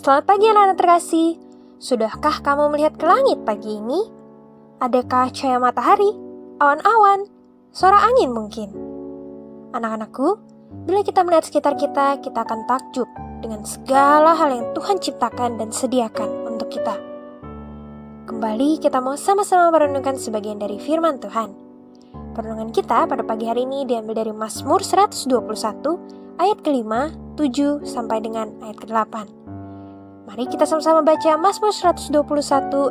Selamat pagi anak-anak terkasih. Sudahkah kamu melihat ke langit pagi ini? Adakah cahaya matahari, awan-awan, suara angin mungkin? Anak-anakku, bila kita melihat sekitar kita, kita akan takjub dengan segala hal yang Tuhan ciptakan dan sediakan untuk kita. Kembali kita mau sama-sama merenungkan sebagian dari firman Tuhan. Perenungan kita pada pagi hari ini diambil dari Mazmur 121 ayat ke-5, 7 sampai dengan ayat ke-8. Mari kita sama-sama baca Mazmur 121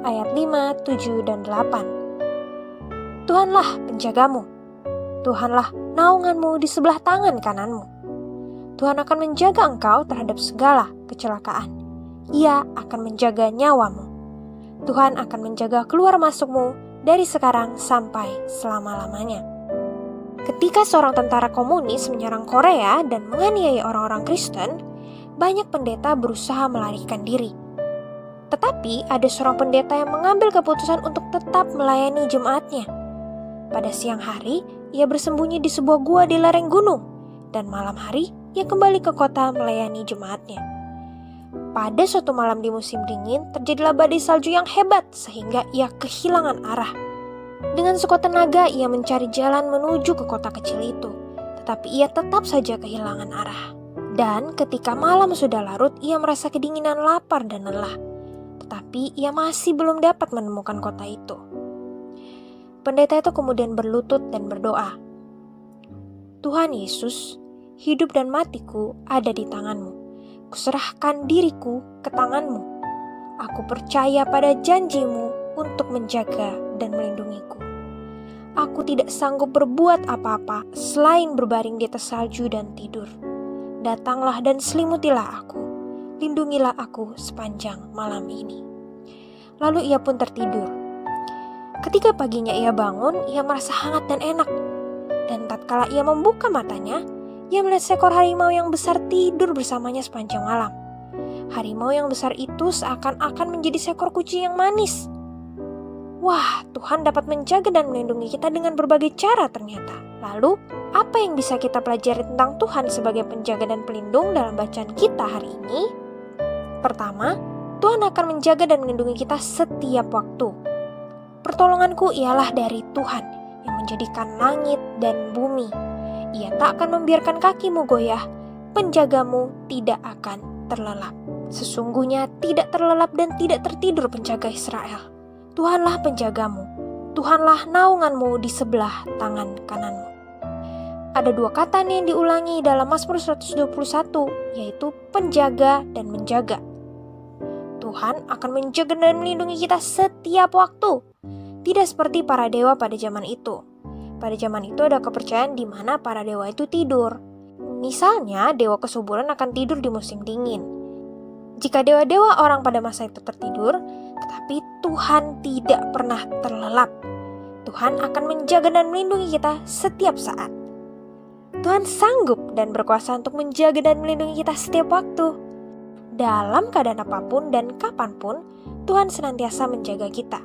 ayat 5, 7, dan 8. Tuhanlah penjagamu, Tuhanlah naunganmu di sebelah tangan kananmu. Tuhan akan menjaga engkau terhadap segala kecelakaan. Ia akan menjaga nyawamu. Tuhan akan menjaga keluar masukmu dari sekarang sampai selama-lamanya. Ketika seorang tentara komunis menyerang Korea dan menganiaya orang-orang Kristen, banyak pendeta berusaha melarikan diri. Tetapi ada seorang pendeta yang mengambil keputusan untuk tetap melayani jemaatnya. Pada siang hari, ia bersembunyi di sebuah gua di lereng gunung, dan malam hari ia kembali ke kota melayani jemaatnya. Pada suatu malam di musim dingin, terjadilah badai salju yang hebat sehingga ia kehilangan arah. Dengan sekuat tenaga ia mencari jalan menuju ke kota kecil itu, tetapi ia tetap saja kehilangan arah. Dan ketika malam sudah larut, ia merasa kedinginan, lapar, dan lelah. Tetapi ia masih belum dapat menemukan kota itu. Pendeta itu kemudian berlutut dan berdoa, Tuhan Yesus, hidup dan matiku ada di tangan-Mu. Kuserahkan diriku ke tangan-Mu. Aku percaya pada janji-Mu untuk menjaga dan melindungiku. Aku tidak sanggup berbuat apa-apa selain berbaring di atas salju dan tidur. Datanglah dan selimutilah aku, lindungilah aku sepanjang malam ini. Lalu ia pun tertidur. Ketika paginya ia bangun, ia merasa hangat dan enak. Dan tatkala ia membuka matanya, ia melihat seekor harimau yang besar tidur bersamanya sepanjang malam. Harimau yang besar itu seakan-akan menjadi seekor kucing yang manis. Wah, Tuhan dapat menjaga dan melindungi kita dengan berbagai cara ternyata. Lalu, apa yang bisa kita pelajari tentang Tuhan sebagai penjaga dan pelindung dalam bacaan kita hari ini? Pertama, Tuhan akan menjaga dan melindungi kita setiap waktu. Pertolonganku ialah dari Tuhan yang menjadikan langit dan bumi. Ia tak akan membiarkan kakimu goyah, penjagamu tidak akan terlelap. Sesungguhnya tidak terlelap dan tidak tertidur penjaga Israel. Tuhanlah penjagamu, Tuhanlah naunganmu di sebelah tangan kananmu. Ada dua kata nih yang diulangi dalam Mazmur 121, yaitu penjaga dan menjaga. Tuhan akan menjaga dan melindungi kita setiap waktu. Tidak seperti para dewa pada zaman itu. Pada zaman itu ada kepercayaan di mana para dewa itu tidur. Misalnya, dewa kesuburan akan tidur di musim dingin. Jika dewa-dewa orang pada masa itu tertidur, tetapi Tuhan tidak pernah terlelap. Tuhan akan menjaga dan melindungi kita setiap saat. Tuhan sanggup dan berkuasa untuk menjaga dan melindungi kita setiap waktu. Dalam keadaan apapun dan kapanpun, Tuhan senantiasa menjaga kita.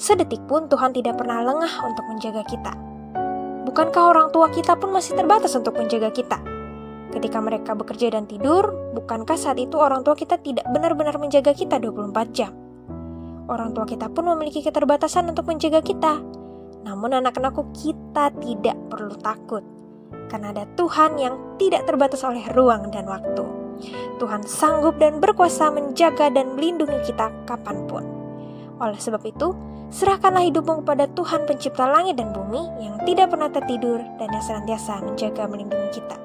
Sedetik pun Tuhan tidak pernah lengah untuk menjaga kita. Bukankah orang tua kita pun masih terbatas untuk menjaga kita? Ketika mereka bekerja dan tidur, bukankah saat itu orang tua kita tidak benar-benar menjaga kita 24 jam? Orang tua kita pun memiliki keterbatasan untuk menjaga kita. Namun anak-anakku, kita tidak perlu takut. Karena ada Tuhan yang tidak terbatas oleh ruang dan waktu. Tuhan sanggup dan berkuasa menjaga dan melindungi kita kapanpun. Oleh sebab itu, serahkanlah hidupmu kepada Tuhan pencipta langit dan bumi yang tidak pernah tertidur dan yang senantiasa menjaga melindungi kita.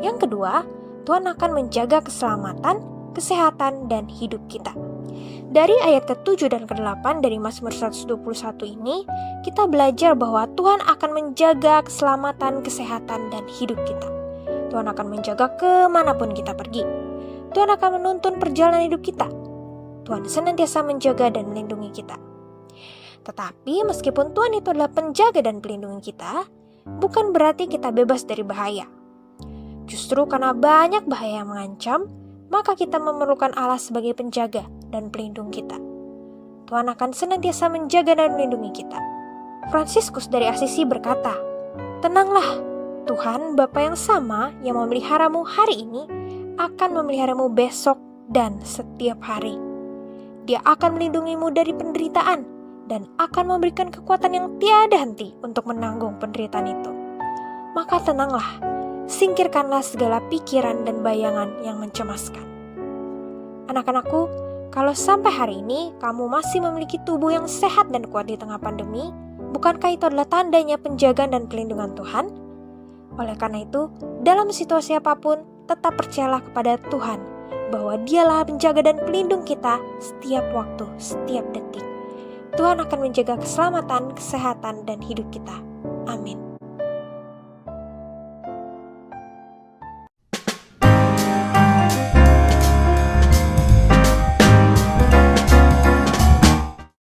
Yang kedua, Tuhan akan menjaga keselamatan, kesehatan, dan hidup kita. Dari ayat ke-7 dan ke-8 dari Mazmur 121 ini, kita belajar bahwa Tuhan akan menjaga keselamatan, kesehatan, dan hidup kita. Tuhan akan menjaga kemanapun kita pergi. Tuhan akan menuntun perjalanan hidup kita. Tuhan senantiasa menjaga dan melindungi kita. Tetapi meskipun Tuhan itu adalah penjaga dan pelindungi kita, bukan berarti kita bebas dari bahaya. Justru karena banyak bahaya yang mengancam, maka kita memerlukan Allah sebagai penjaga dan pelindung kita. Tuhan akan senantiasa menjaga dan melindungi kita. Fransiskus dari Asisi berkata, tenanglah, Tuhan Bapa yang sama yang memeliharamu hari ini akan memeliharamu besok dan setiap hari. Dia akan melindungimu dari penderitaan dan akan memberikan kekuatan yang tiada henti untuk menanggung penderitaan itu. Maka tenanglah, singkirkanlah segala pikiran dan bayangan yang mencemaskan. Anak-anakku, kalau sampai hari ini kamu masih memiliki tubuh yang sehat dan kuat di tengah pandemi, bukankah itu adalah tandanya penjagaan dan pelindungan Tuhan? Oleh karena itu, dalam situasi apapun, tetap percayalah kepada Tuhan bahwa Dialah penjaga dan pelindung kita setiap waktu, setiap detik. Tuhan akan menjaga keselamatan, kesehatan, dan hidup kita. Amin.